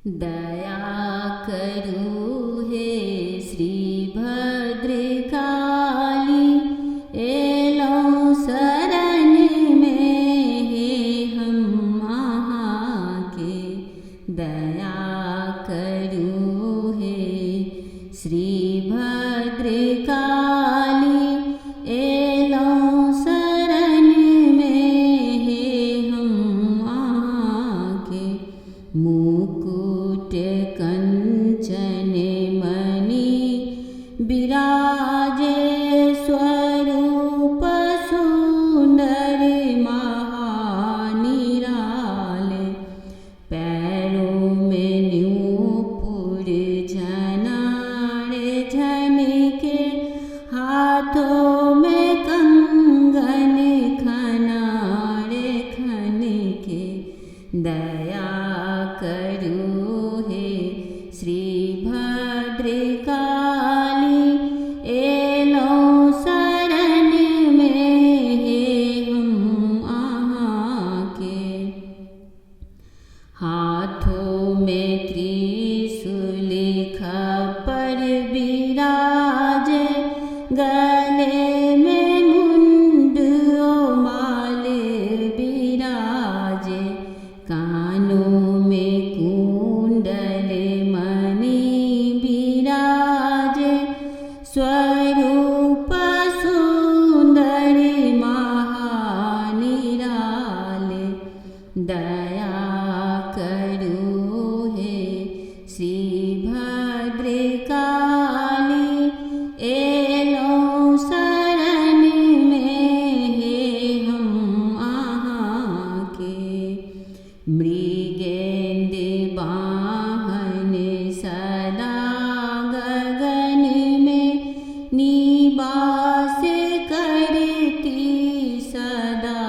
दया करो हे श्री भद्रकाली, एलो शरण में हे हम के। दया करो हे श्री भद्रकाली, एलो शरण में हे हम के। मुकुट कंचन मणि विराजे, स्वरूप सुंदर महानिराले। पैरों में न्यूपुर झनार झनके, हाथों में कंगन खनार खनके। दया करो हे श्री भद्रकाली, एलो शरण में हे हम के। हाथों में त्रिशूल खप्पर विराजे, गले में मुंड माल विराजे। कानों में कुंडल मणि विराजे, स्वरूप सुंदर महानिराले। दया करो हे श्री भद्रकाली, एलो शरण में हे हम के। मृगेंद्र वाहन सदा गगन में, निवास करती सदा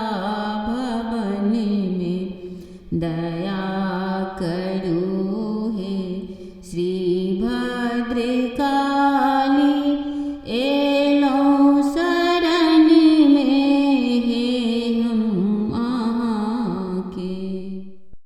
भवन में। दया करो